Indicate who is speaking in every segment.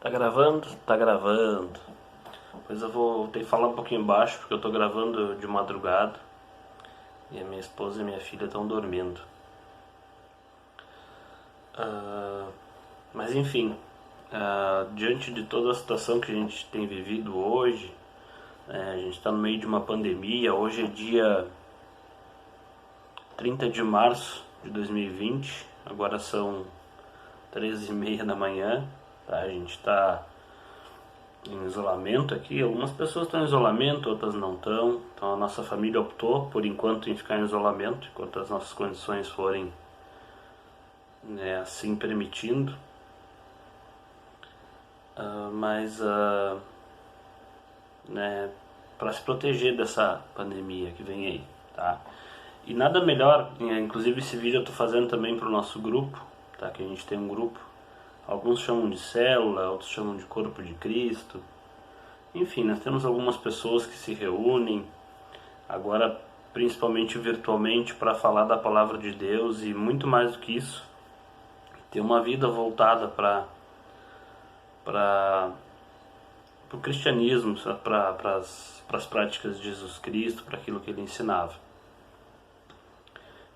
Speaker 1: Tá gravando? Tá gravando. Pois eu vou ter que falar um pouquinho baixo porque eu tô gravando de madrugada e a minha esposa e minha filha estão dormindo. Mas enfim, diante de toda a situação que a gente tem vivido hoje, a gente está no meio de uma pandemia. Hoje é dia 30 de março de 2020, agora são 13h30 da manhã, tá? A gente está em isolamento aqui. Algumas pessoas estão em isolamento, outras não estão. Então a nossa família optou por enquanto em ficar em isolamento, enquanto as nossas condições forem, assim permitindo. Mas para se proteger dessa pandemia que vem aí, tá? E nada melhor, inclusive esse vídeo eu estou fazendo também para o nosso grupo, tá? Que a gente tem um grupo. Alguns chamam de célula, outros chamam de corpo de Cristo. Enfim, nós temos algumas pessoas que se reúnem, agora principalmente virtualmente, para falar da palavra de Deus e muito mais do que isso, ter uma vida voltada para o cristianismo, para as práticas de Jesus Cristo, para aquilo que ele ensinava.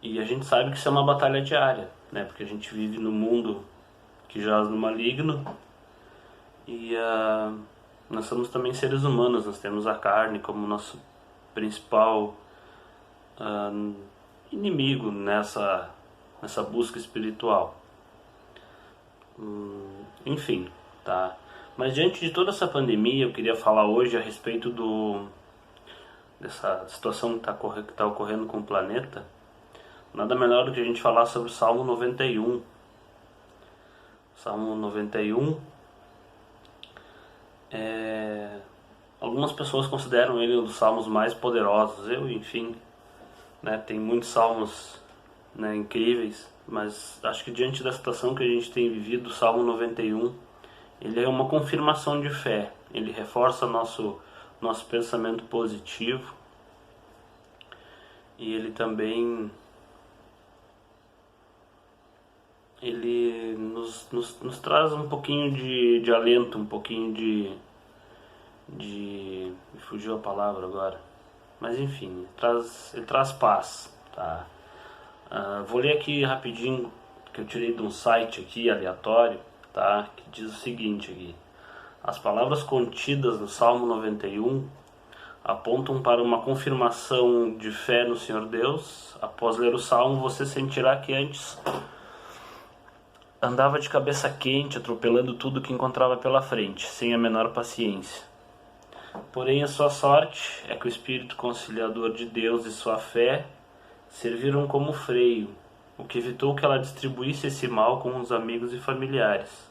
Speaker 1: E a gente sabe que isso é uma batalha diária, né? Porque a gente vive num mundo que jaz no maligno e nós somos também seres humanos. Nós temos a carne como nosso principal inimigo nessa busca espiritual. Enfim, tá? Mas diante de toda essa pandemia, eu queria falar hoje a respeito dessa situação que está ocorrendo com o planeta. Nada melhor do que a gente falar sobre o Salmo 91. Salmo 91, algumas pessoas consideram ele um dos salmos mais poderosos. Enfim, tem muitos salmos, incríveis, mas acho que diante da situação que a gente tem vivido, o Salmo 91, ele é uma confirmação de fé. Ele reforça nosso pensamento positivo e ele também nos traz um pouquinho de alento, um pouquinho de me fugiu a palavra agora, mas enfim, ele traz paz, tá? Vou ler aqui rapidinho, que eu tirei de um site aqui aleatório, tá? Que diz o seguinte aqui: as palavras contidas no Salmo 91 apontam para uma confirmação de fé no Senhor Deus. Após ler o Salmo, você sentirá que antes andava de cabeça quente, atropelando tudo que encontrava pela frente, sem a menor paciência. Porém, a sua sorte é que o Espírito Conciliador de Deus e sua fé serviram como freio, o que evitou que ela distribuísse esse mal com os amigos e familiares.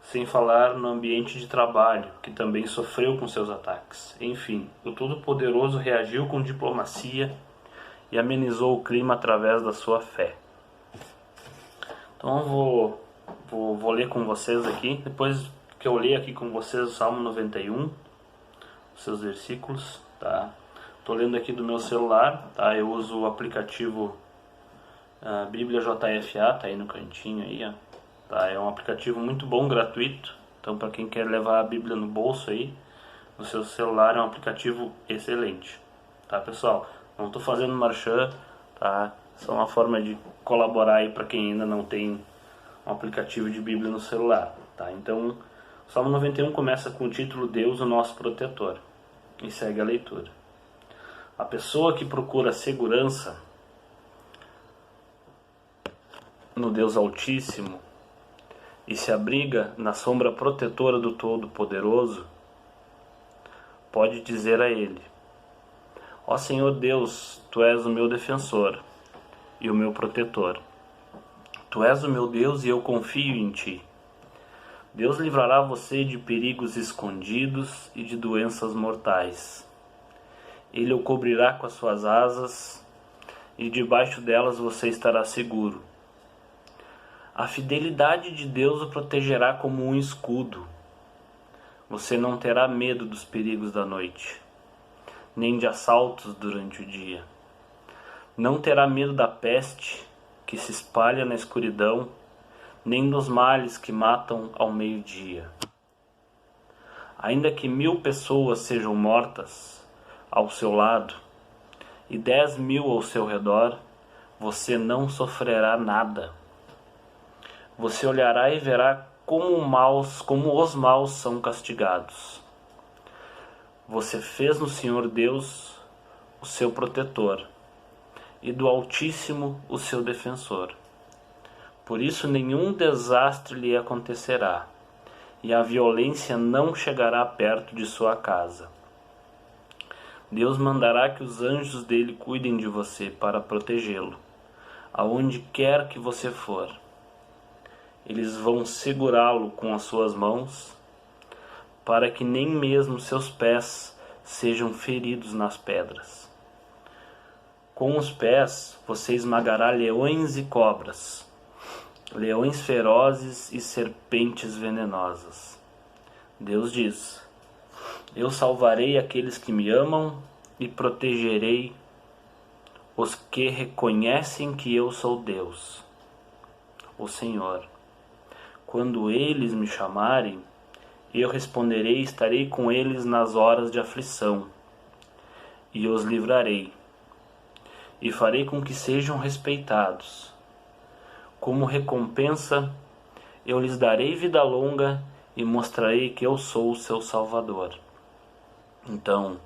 Speaker 1: Sem falar no ambiente de trabalho, que também sofreu com seus ataques. Enfim, o Todo-Poderoso reagiu com diplomacia e amenizou o clima através da sua fé. Então eu vou ler com vocês aqui, depois que eu ler aqui com vocês o Salmo 91, os seus versículos, tá? Estou lendo aqui do meu celular, tá? Eu uso o aplicativo Bíblia JFA, tá aí no cantinho aí, ó. Tá? É um aplicativo muito bom, gratuito, então para quem quer levar a Bíblia no bolso aí, no seu celular, é um aplicativo excelente, tá, pessoal? Não estou fazendo marchand, tá? Só uma forma de colaborar aí para quem ainda não tem um aplicativo de Bíblia no celular, tá? Então, o Salmo 91 começa com o título Deus, o nosso protetor, e segue a leitura. A pessoa que procura segurança no Deus Altíssimo e se abriga na sombra protetora do Todo-Poderoso, pode dizer a Ele: ó Senhor Deus, Tu és o meu defensor e o meu protetor. Tu és o meu Deus e eu confio em Ti. Deus livrará você de perigos escondidos e de doenças mortais. Ele o cobrirá com as suas asas e debaixo delas você estará seguro. A fidelidade de Deus o protegerá como um escudo. Você não terá medo dos perigos da noite, nem de assaltos durante o dia. Não terá medo da peste que se espalha na escuridão, nem dos males que matam ao meio-dia. Ainda que 1000 pessoas sejam mortas ao seu lado e 10.000 ao seu redor, você não sofrerá nada. Você olhará e verá como os maus são castigados. Você fez no Senhor Deus o seu protetor e do Altíssimo o seu defensor. Por isso nenhum desastre lhe acontecerá, e a violência não chegará perto de sua casa. Deus mandará que os anjos dele cuidem de você para protegê-lo, aonde quer que você for. Eles vão segurá-lo com as suas mãos, para que nem mesmo seus pés sejam feridos nas pedras. Com os pés você esmagará leões e cobras, leões ferozes e serpentes venenosas. Deus diz: eu salvarei aqueles que me amam e protegerei os que reconhecem que eu sou Deus, o Senhor. Quando eles me chamarem, eu responderei e estarei com eles nas horas de aflição, e os livrarei, e farei com que sejam respeitados. Como recompensa, eu lhes darei vida longa e mostrarei que eu sou o seu Salvador. Então,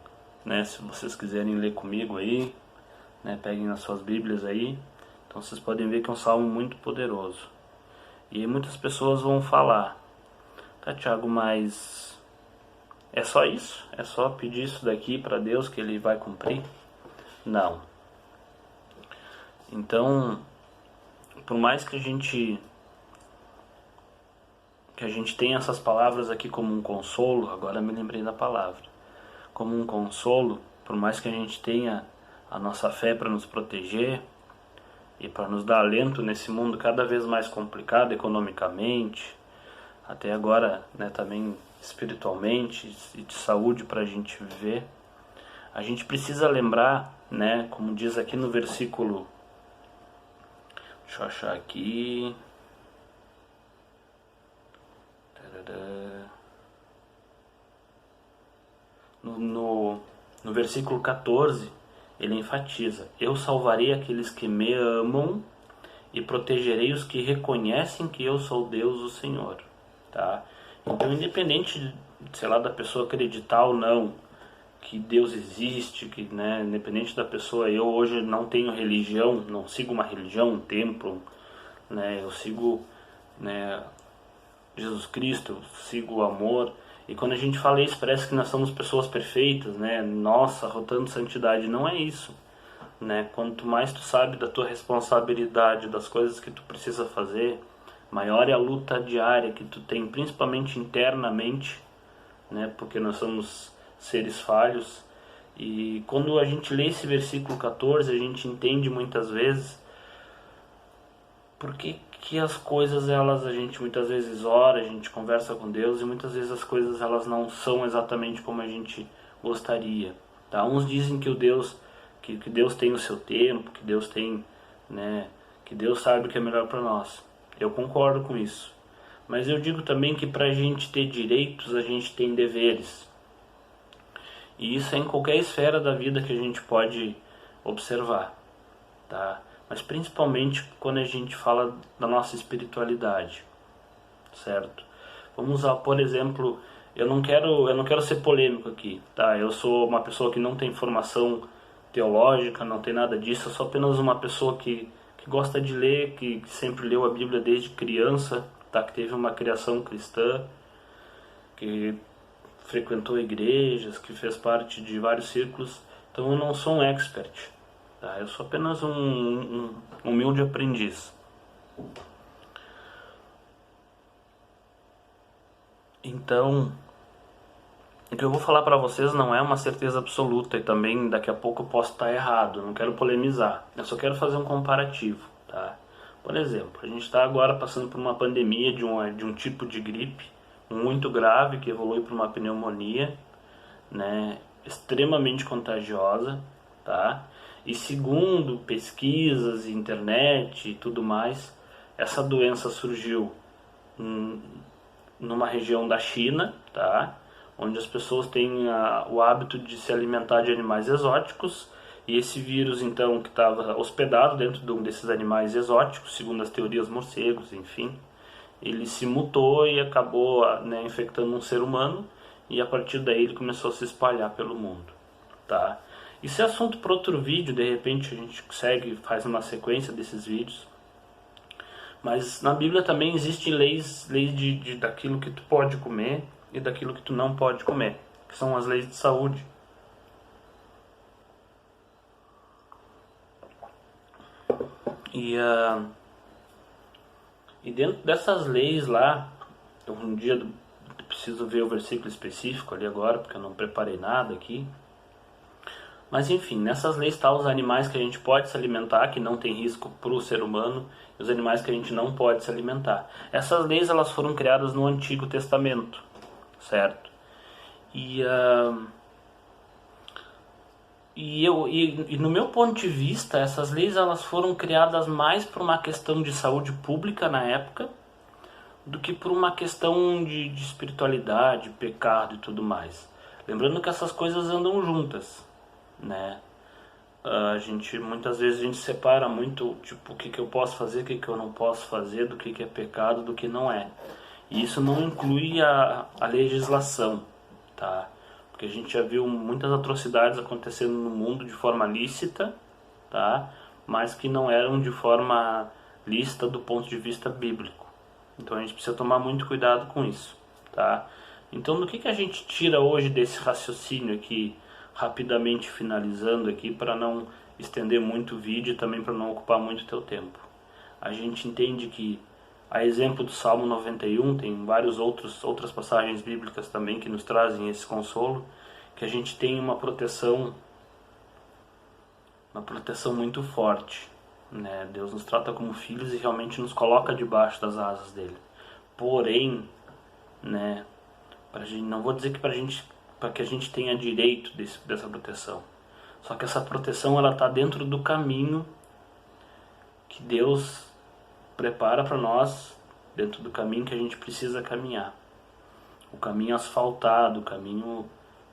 Speaker 1: se vocês quiserem ler comigo aí, peguem nas suas Bíblias aí, então vocês podem ver que é um salmo muito poderoso. E aí muitas pessoas vão falar: tá, Tiago, mas é só isso? É só pedir isso daqui para Deus que Ele vai cumprir? Não. Então, por mais que a gente tenha essas palavras aqui como um consolo, agora me lembrei da palavra, como um consolo, por mais que a gente tenha a nossa fé para nos proteger e para nos dar alento nesse mundo cada vez mais complicado economicamente, até agora também espiritualmente e de saúde para a gente viver, a gente precisa lembrar, como diz aqui no versículo, deixa eu achar aqui, no versículo 14, ele enfatiza: eu salvarei aqueles que me amam e protegerei os que reconhecem que eu sou Deus, o Senhor. Tá? Então, independente, da pessoa acreditar ou não que Deus existe, que, independente da pessoa, eu hoje não tenho religião, não sigo uma religião, um templo, eu sigo, Jesus Cristo, eu sigo o amor. E quando a gente fala isso, parece que nós somos pessoas perfeitas, nossa, rotando santidade. Não é isso, Quanto mais tu sabe da tua responsabilidade, das coisas que tu precisa fazer, maior é a luta diária que tu tem, principalmente internamente, porque nós somos seres falhos. E quando a gente lê esse versículo 14, a gente entende muitas vezes porque que as coisas, a gente muitas vezes ora, a gente conversa com Deus, e muitas vezes as coisas elas não são exatamente como a gente gostaria. Tá? Uns dizem que que Deus tem o seu tempo, que Deus tem, que Deus sabe o que é melhor para nós. Eu concordo com isso. Mas eu digo também que para a gente ter direitos, a gente tem deveres. E isso é em qualquer esfera da vida que a gente pode observar, tá? Mas principalmente quando a gente fala da nossa espiritualidade, certo? Vamos usar, por exemplo, eu não quero ser polêmico aqui, tá? Eu sou uma pessoa que não tem formação teológica, não tem nada disso, eu sou apenas uma pessoa que gosta de ler, que sempre leu a Bíblia desde criança, tá? Que teve uma criação cristã, que frequentou igrejas, que fez parte de vários círculos. Então eu não sou um expert, tá? Eu sou apenas um humilde aprendiz. Então, o que eu vou falar para vocês não é uma certeza absoluta, e também daqui a pouco eu posso estar errado, não quero polemizar, eu só quero fazer um comparativo, tá? Por exemplo, a gente está agora passando por uma pandemia de um tipo de gripe muito grave, que evolui para uma pneumonia, extremamente contagiosa, tá? E segundo pesquisas, internet e tudo mais, essa doença surgiu numa região da China, tá? Onde as pessoas têm o hábito de se alimentar de animais exóticos, e esse vírus então que estava hospedado dentro de um desses animais exóticos, segundo as teorias morcegos, enfim, ele se mutou e acabou, né, infectando um ser humano, e a partir daí ele começou a se espalhar pelo mundo, tá? Isso é assunto para outro vídeo, de repente a gente segue, faz uma sequência desses vídeos. Mas na Bíblia também existem leis daquilo que tu pode comer e daquilo que tu não pode comer, que são as leis de saúde. E dentro dessas leis lá, um dia eu preciso ver o versículo específico ali agora, porque eu não preparei nada aqui. Mas enfim, nessas leis estão os animais que a gente pode se alimentar, que não tem risco para o ser humano, e os animais que a gente não pode se alimentar. Essas leis elas foram criadas no Antigo Testamento, certo? E no meu ponto de vista, essas leis elas foram criadas mais por uma questão de saúde pública na época, do que por uma questão de espiritualidade, pecado e tudo mais. Lembrando que essas coisas andam juntas, né? Muitas vezes a gente separa muito, tipo, o que eu posso fazer, o que eu não posso fazer, do que é pecado, do que não é. E isso não inclui a legislação, tá? Porque a gente já viu muitas atrocidades acontecendo no mundo de forma lícita, tá? Mas que não eram de forma lícita do ponto de vista bíblico. Então a gente precisa tomar muito cuidado com isso, tá? Então do que a gente tira hoje desse raciocínio aqui, rapidamente finalizando aqui, para não estender muito o vídeo e também para não ocupar muito o teu tempo. A gente entende que, a exemplo do Salmo 91, tem várias outras passagens bíblicas também que nos trazem esse consolo, que a gente tem uma proteção muito forte, né? Deus nos trata como filhos e realmente nos coloca debaixo das asas dele. Porém, né, não vou dizer que para que a gente tenha direito dessa proteção. Só que essa proteção ela está dentro do caminho que Deus prepara para nós, dentro do caminho que a gente precisa caminhar. O caminho asfaltado, o caminho,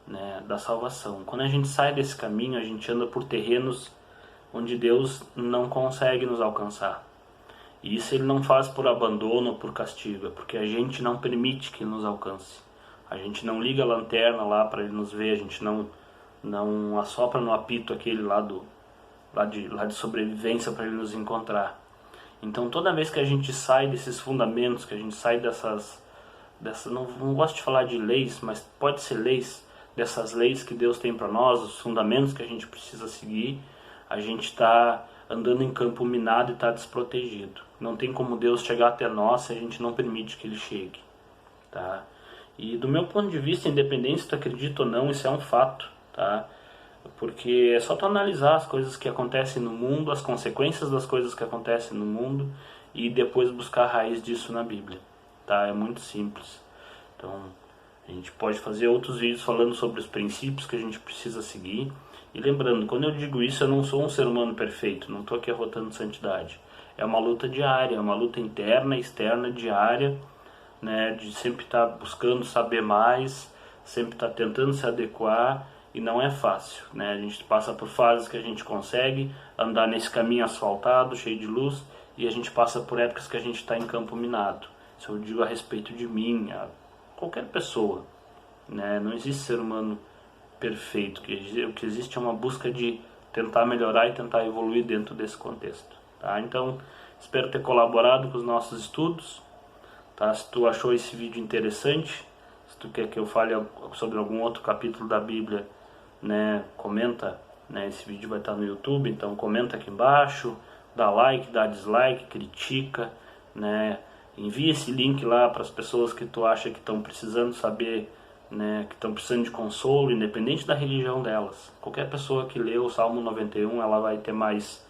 Speaker 1: né, da salvação. Quando a gente sai desse caminho, a gente anda por terrenos onde Deus não consegue nos alcançar. E isso ele não faz por abandono ou por castigo, é porque a gente não permite que ele nos alcance. A gente não liga a lanterna lá para ele nos ver, a gente não assopra no apito aquele lá de sobrevivência para ele nos encontrar. Então toda vez que a gente sai desses fundamentos, que a gente sai não gosto de falar de leis, mas pode ser leis, dessas leis que Deus tem para nós, os fundamentos que a gente precisa seguir, a gente está andando em campo minado e está desprotegido. Não tem como Deus chegar até nós se a gente não permite que ele chegue, tá? E do meu ponto de vista, independente se tu acredita ou não, isso é um fato, tá? Porque é só tu analisar as coisas que acontecem no mundo, as consequências das coisas que acontecem no mundo e depois buscar a raiz disso na Bíblia, tá? É muito simples. Então, a gente pode fazer outros vídeos falando sobre os princípios que a gente precisa seguir. E lembrando, quando eu digo isso, eu não sou um ser humano perfeito, não estou aqui arrotando santidade. É uma luta diária, é uma luta interna e externa diária, né, de sempre estar buscando saber mais, sempre estar tentando se adequar, e não é fácil, né? A gente passa por fases que a gente consegue andar nesse caminho asfaltado, cheio de luz, e a gente passa por épocas que a gente está em campo minado. Isso eu digo a respeito de mim, a qualquer pessoa, né? Não existe ser humano perfeito, o que existe é uma busca de tentar melhorar e tentar evoluir dentro desse contexto, tá? Então, espero ter colaborado com os nossos estudos, tá? Se tu achou esse vídeo interessante, se tu quer que eu fale sobre algum outro capítulo da Bíblia, né, comenta, né? Esse vídeo vai estar no YouTube, então comenta aqui embaixo, dá like, dá dislike, critica, né? Envia esse link lá para as pessoas que tu acha que estão precisando saber, né, que estão precisando de consolo, independente da religião delas. Qualquer pessoa que lê o Salmo 91, ela vai ter mais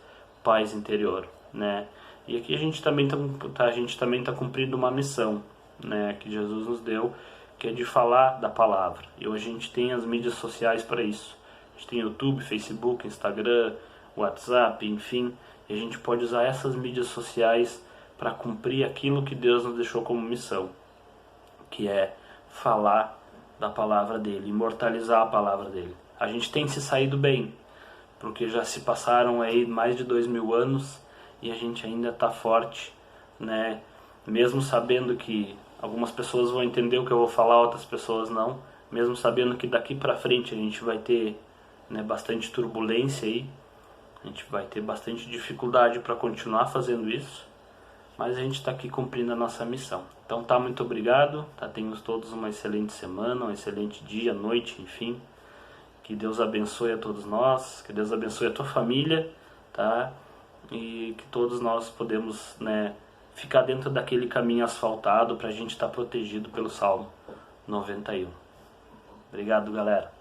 Speaker 1: paz interior, né? E aqui a gente também tá cumprindo uma missão, né, que Jesus nos deu, que é de falar da palavra. E hoje a gente tem as mídias sociais para isso. A gente tem YouTube, Facebook, Instagram, WhatsApp, enfim. E a gente pode usar essas mídias sociais para cumprir aquilo que Deus nos deixou como missão, que é falar da palavra dele, imortalizar a palavra dele. A gente tem se saído bem, porque já se passaram aí mais de 2000 anos e a gente ainda está forte, né? Mesmo sabendo que algumas pessoas vão entender o que eu vou falar, outras pessoas não, mesmo sabendo que daqui para frente a gente vai ter, né, bastante turbulência aí, a gente vai ter bastante dificuldade para continuar fazendo isso, mas a gente está aqui cumprindo a nossa missão. Então tá, muito obrigado, tá? Tenhamos todos uma excelente semana, um excelente dia, noite, enfim. Que Deus abençoe a todos nós, que Deus abençoe a tua família, tá? E que todos nós podemos, né, ficar dentro daquele caminho asfaltado para a gente estar protegido pelo Salmo 91. Obrigado, galera.